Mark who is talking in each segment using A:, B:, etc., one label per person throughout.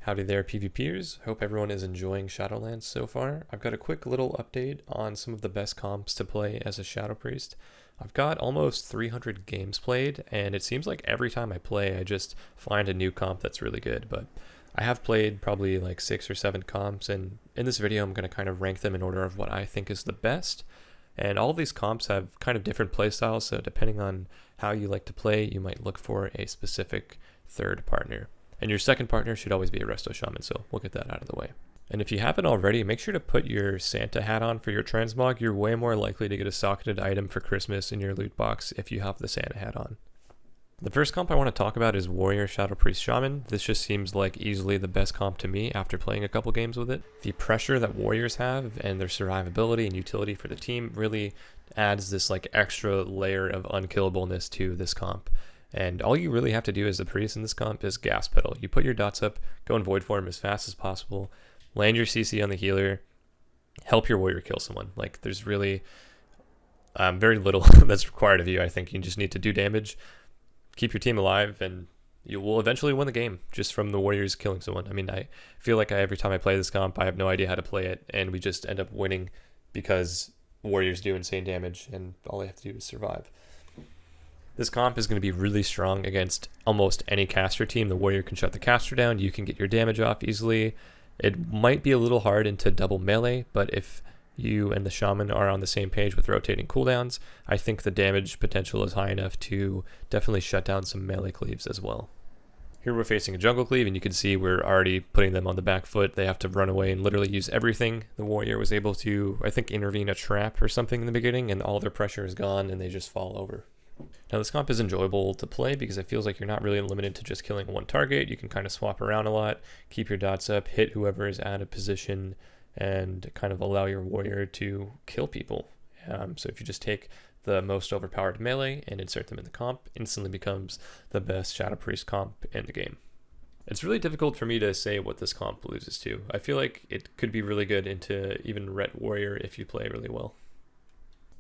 A: Howdy there, PvPers. Hope everyone is enjoying Shadowlands so far. I've got a quick little update on some of the best comps to play as a Shadow Priest. I've got almost 300 games played, and it seems like every time I play, I just find a new comp that's really good. But I have played probably like 6 or 7 comps, and in this video, I'm going to kind of rank them in order of what I think is the best. And all of these comps have kind of different playstyles, so depending on how you like to play, you might look for a specific third partner. And your second partner should always be a Rshamn, so we'll get that out of the way. And if you haven't already, make sure to put your Santa hat on for your transmog. You're way more likely to get a socketed item for Christmas in your loot box if you have the Santa hat on. The first comp I want to talk about is Warrior Shadow Priest Shaman. This just seems like easily the best comp to me after playing a couple games with it. The pressure that warriors have and their survivability and utility for the team really adds this like extra layer of unkillableness to this comp. And all you really have to do as a priest in this comp is gas pedal. You put your dots up, go in void form as fast as possible, land your CC on the healer, help your warrior kill someone. Like there's really very little that's required of you. I think you just need to do damage, keep your team alive, and you will eventually win the game just from the warriors killing someone. I mean, I feel like every time I play this comp, I have no idea how to play it, and we just end up winning because warriors do insane damage, and all they have to do is survive. This comp is going to be really strong against almost any caster team. The warrior can shut the caster down. You can get your damage off easily. It might be a little hard into double melee, but if you and the shaman are on the same page with rotating cooldowns, I think the damage potential is high enough to definitely shut down some melee cleaves as well. Here we're facing a jungle cleave, and you can see we're already putting them on the back foot. They have to run away and literally use everything. The warrior was able to, I think, intervene a trap or something in the beginning, and all their pressure is gone, and they just fall over. Now this comp is enjoyable to play because it feels like you're not really limited to just killing one target. You can kind of swap around a lot, keep your dots up, hit whoever is out of position, and kind of allow your warrior to kill people. So if you just take the most overpowered melee and insert them in the comp, instantly becomes the best Shadow Priest comp in the game. It's really difficult for me to say what this comp loses to. I feel like it could be really good into even Ret Warrior if you play really well.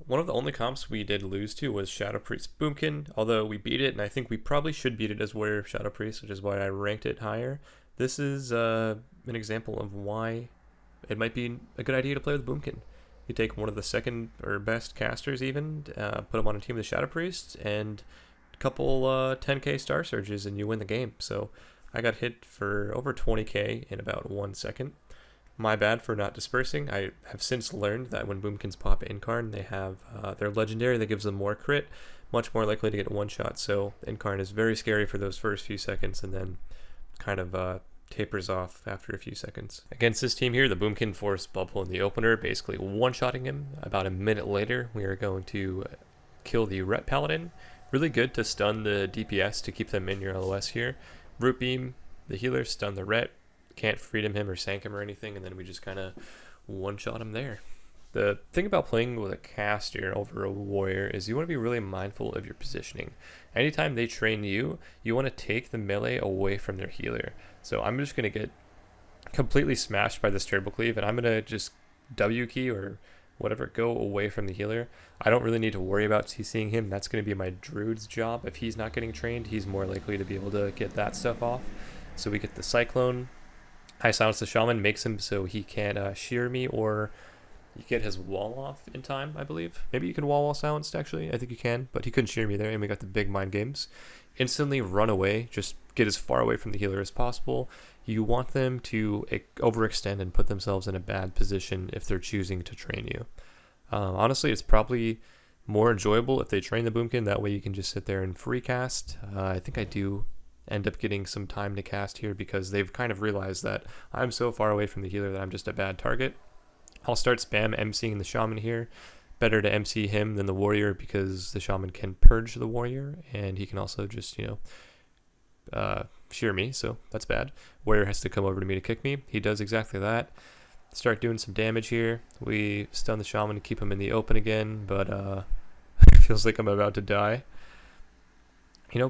A: One of the only comps we did lose to was Shadow Priest Boomkin, although we beat it, and I think we probably should beat it as Warrior Shadow Priest, which is why I ranked it higher. This is an example of why it might be a good idea to play with Boomkin. You take one of the second or best casters even, put them on a team with Shadow Priest, and a couple 10k star surges, and you win the game. So I got hit for over 20k in about 1 second. My bad for not dispersing. I have since learned that when Boomkins pop Incarn, they have their legendary that gives them more crit, much more likely to get one shot. So Incarn is very scary for those first few seconds, and then kind of tapers off after a few seconds. Against this team here, the Boomkin forced Bubble in the opener, basically one-shotting him. About a minute later, we are going to kill the Ret Paladin. Really good to stun the DPS to keep them in your LOS here. Root Beam, the healer, stun the Ret. Can't freedom him or sank him or anything, and then we just kind of one-shot him there. The thing about playing with a caster over a warrior is you want to be really mindful of your positioning. Anytime they train you, you want to take the melee away from their healer. So I'm just going to get completely smashed by this turbo cleave, and I'm going to just W key or whatever, go away from the healer. I don't really need to worry about CCing him. That's going to be my druid's job. If he's not getting trained, he's more likely to be able to get that stuff off. So we get the Cyclone. High Silence the Shaman makes him so he can't shear me, or you get his wall off in time, I believe. Maybe you can wall silenced, actually. I think you can, but he couldn't shear me there, and we got the big mind games. Instantly run away. Just get as far away from the healer as possible. You want them to overextend and put themselves in a bad position if they're choosing to train you. Honestly, it's probably more enjoyable if they train the Boomkin. That way you can just sit there and free cast. I think I do end up getting some time to cast here because they've kind of realized that I'm so far away from the healer that I'm just a bad target. I'll start spam MCing the shaman here. Better to MC him than the warrior because the shaman can purge the warrior, and he can also just, shear me, so that's bad. Warrior has to come over to me to kick me. He does exactly that. Start doing some damage here. We stun the shaman to keep him in the open again, but it feels like I'm about to die.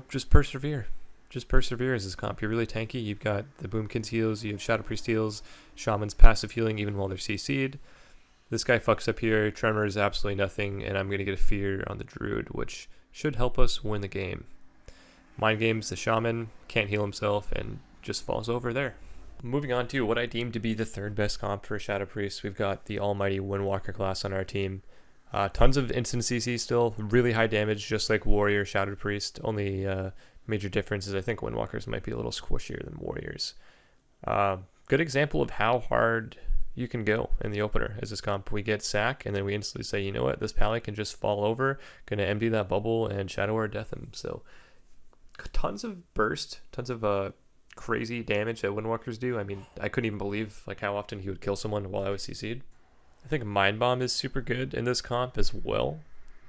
A: Just persevere. Just persevere as this comp. You're really tanky. You've got the Boomkin's heals, you have Shadow Priest heals, Shaman's passive healing even while they're CC'd. This guy fucks up here, Tremor is absolutely nothing, and I'm going to get a Fear on the Druid, which should help us win the game. Mind games, the Shaman can't heal himself and just falls over there. Moving on to what I deem to be the third best comp for Shadow Priest, we've got the almighty Windwalker class on our team. Tons of instant CC still, really high damage, just like Warrior, Shadow Priest. Only major difference is I think Windwalkers might be a little squishier than Warriors. Good example of how hard you can go in the opener as this comp. We get sack, and then we instantly say, you know what, this pally can just fall over, gonna empty that bubble, and Shadow or death him. So tons of burst, tons of crazy damage that Windwalkers do. I mean, I couldn't even believe like how often he would kill someone while I was CC'd. I think Mind Bomb is super good in this comp as well.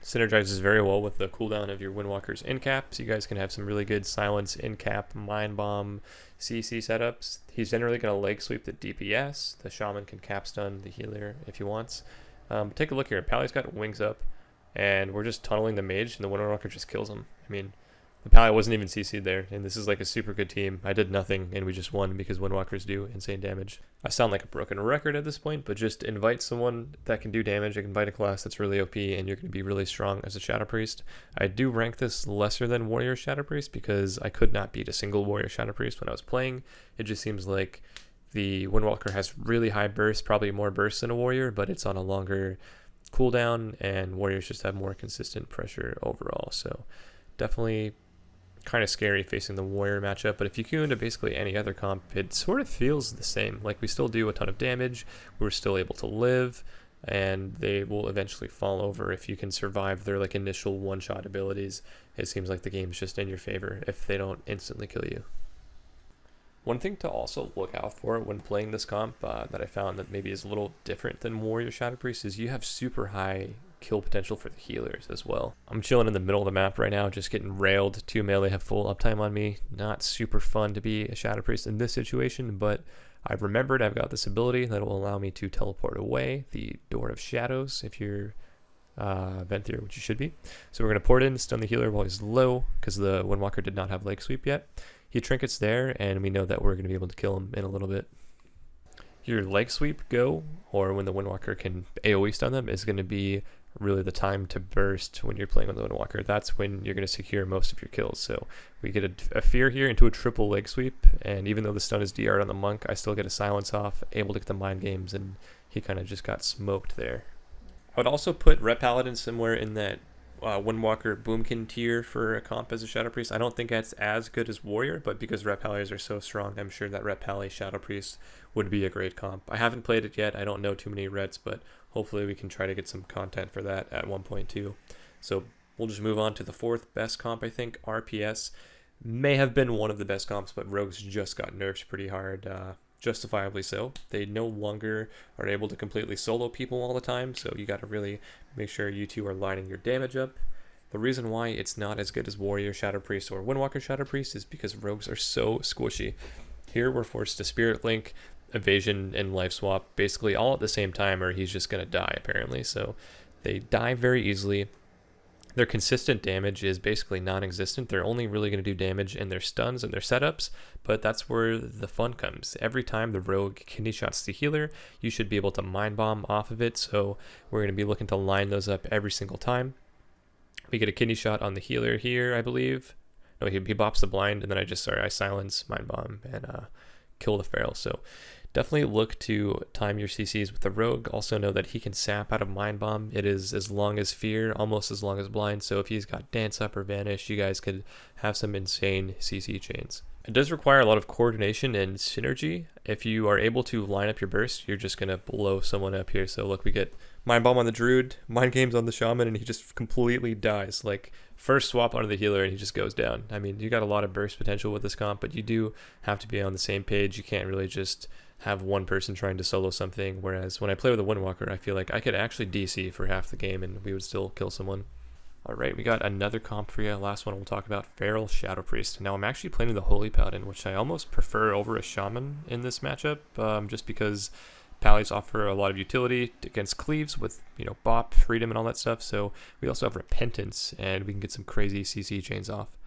A: Synergizes very well with the cooldown of your Windwalker's in-cap, so you guys can have some really good silence in-cap Mind Bomb CC setups. He's generally going to leg sweep the DPS. The Shaman can cap stun the healer if he wants. Take a look here. Pally's got wings up, and we're just tunneling the mage, and the Windwalker just kills him. I mean, the Pally wasn't even CC'd there, and this is like a super good team. I did nothing, and we just won because Windwalkers do insane damage. I sound like a broken record at this point, but just invite someone that can do damage. Invite a class that's really OP, and you're going to be really strong as a Shadow Priest. I do rank this lesser than Warrior Shadow Priest because I could not beat a single Warrior Shadow Priest when I was playing. It just seems like the Windwalker has really high burst, probably more burst than a Warrior, but it's on a longer cooldown, and Warriors just have more consistent pressure overall. So definitely kind of scary facing the Warrior matchup, but if you go into basically any other comp, it sort of feels the same. Like, we still do a ton of damage, we're still able to live, and they will eventually fall over if you can survive their like initial one-shot abilities. It seems like the game's just in your favor if they don't instantly kill you. One thing to also look out for when playing this comp that I found that maybe is a little different than Warrior Shadow Priest is you have super high kill potential for the healers as well. I'm chilling in the middle of the map right now, just getting railed. 2 melee have full uptime on me. Not super fun to be a Shadow Priest in this situation, but I've remembered I've got this ability that will allow me to teleport away, the Door of Shadows, if you're Venthyr, which you should be. So we're going to port in, stun the healer while he's low, because the Windwalker did not have leg sweep yet. He trinkets there, and we know that we're going to be able to kill him in a little bit. Your leg sweep go, or when the Windwalker can AoE stun them, is going to be really the time to burst when you're playing with the Windwalker. That's when you're going to secure most of your kills. So we get a fear here into a triple leg sweep, and even though the stun is DR'd on the monk, I still get a silence off, able to get the mind games, and he kind of just got smoked there. I would also put Ret Paladin somewhere in that Windwalker Boomkin tier for a comp as a Shadow Priest. I don't think that's as good as Warrior, but because Ret Pallies are so strong, I'm sure that Ret Pally Shadow Priest would be a great comp. I haven't played it yet. I don't know too many Rets, but hopefully we can try to get some content for that at 1.2. So we'll just move on to the fourth best comp, I think. RPS may have been one of the best comps, but Rogues just got nerfed pretty hard. Justifiably so. They no longer are able to completely solo people all the time, so you got to really make sure you two are lining your damage up. The reason why it's not as good as Warrior Shadow Priest or Windwalker Shadow Priest is because Rogues are so squishy. Here we're forced to Spirit Link, Evasion, and Life Swap basically all at the same time, or he's just going to die apparently. So they die very easily. Their consistent damage is basically non-existent. They're only really going to do damage in their stuns and their setups, but that's where the fun comes. Every time the rogue kidney shots the healer, you should be able to mind bomb off of it, so we're going to be looking to line those up every single time. We get a kidney shot on the healer here, I believe. No, he bops the blind, and then I silence mind bomb and kill the feral. So definitely look to time your CCs with the rogue. Also know that he can sap out of mind bomb. It is as long as fear, almost as long as blind. So if he's got dance up or vanish, you guys could have some insane CC chains. It does require a lot of coordination and synergy. If you are able to line up your burst, you're just going to blow someone up here. So look, we get mind bomb on the druid, mind games on the shaman, and he just completely dies. Like, first swap onto the healer and he just goes down. I mean, you got a lot of burst potential with this comp, but you do have to be on the same page. You can't really just have one person trying to solo something, whereas when I play with a Windwalker, I feel like I could actually DC for half the game and we would still kill someone. Alright, we got another comp for you. Last one we'll talk about, Feral Shadow Priest. Now I'm actually playing the Holy Paladin, which I almost prefer over a Shaman in this matchup, just because Pallies offer a lot of utility against cleaves with, bop, freedom, and all that stuff. So we also have Repentance, and we can get some crazy CC chains off.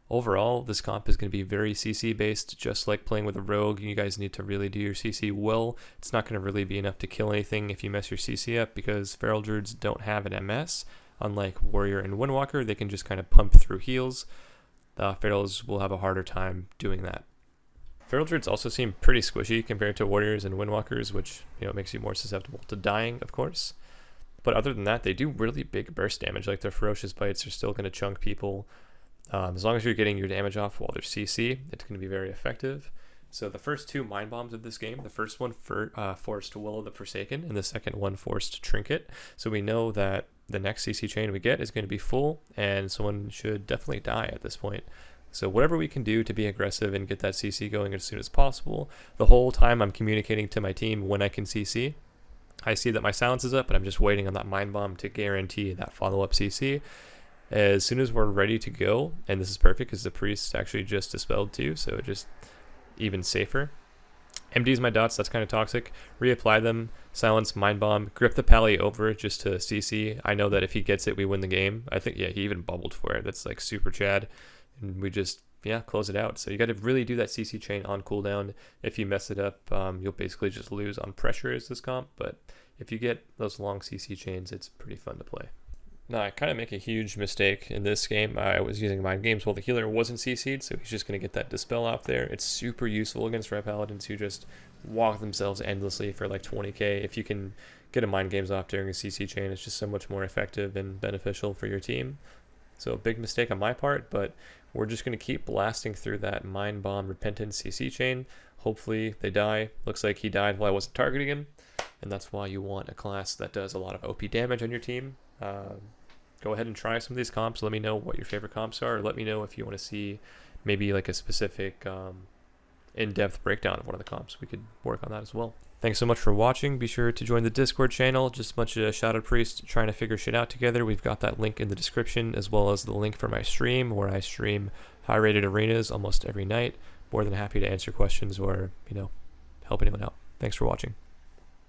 A: Overall, this comp is going to be very CC based, just like playing with a rogue. You guys need to really do your CC well. It's not going to really be enough to kill anything if you mess your CC up, because Feral Druids don't have an MS. Unlike Warrior and Windwalker, they can just kind of pump through heals. Ferals will have a harder time doing that. Feral Druids also seem pretty squishy compared to Warriors and Windwalkers, which, makes you more susceptible to dying, of course. But other than that, they do really big burst damage. Like, their Ferocious Bites are still going to chunk people. As long as you're getting your damage off while they're CC, it's going to be very effective. So the first 2 Mind Bombs of this game, the first one forced Will of the Forsaken, and the second one forced Trinket. So we know that the next CC chain we get is going to be full, and someone should definitely die at this point. So whatever we can do to be aggressive and get that CC going as soon as possible. The whole time I'm communicating to my team when I can CC. I see that my silence is up, and I'm just waiting on that Mind Bomb to guarantee that follow-up CC. As soon as we're ready to go, and this is perfect because the Priest actually just dispelled too, so it just even safer. MD's my dots, that's kind of toxic. Reapply them, silence, Mind Bomb, grip the pally over just to CC. I know that if he gets it, we win the game. I think, yeah, he even bubbled for it. That's like super Chad. And we just, close it out. So you got to really do that CC chain on cooldown. If you mess it up, you'll basically just lose on pressure as this comp. But if you get those long CC chains, it's pretty fun to play. Now, I kind of make a huge mistake in this game. I was using Mind Games while the healer wasn't CC'd, so he's just going to get that Dispel off there. It's super useful against Red Paladins who just walk themselves endlessly for like 20k. If you can get a Mind Games off during a CC chain, it's just so much more effective and beneficial for your team. So a big mistake on my part, but we're just going to keep blasting through that Mind Bomb Repentance CC chain. Hopefully they die. Looks like he died while I wasn't targeting him, and that's why you want a class that does a lot of OP damage on your team. Go ahead and try some of these comps. Let me know what your favorite comps are, or let me know if you want to see maybe like a specific in-depth breakdown of one of the comps. We could work on that as well. Thanks so much for watching. Be sure to join the Discord channel. Just a bunch of Shadow Priests trying to figure shit out together. We've got that link in the description, as well as the link for my stream, where I stream high-rated arenas almost every night. More than happy to answer questions or, help anyone out. Thanks for watching.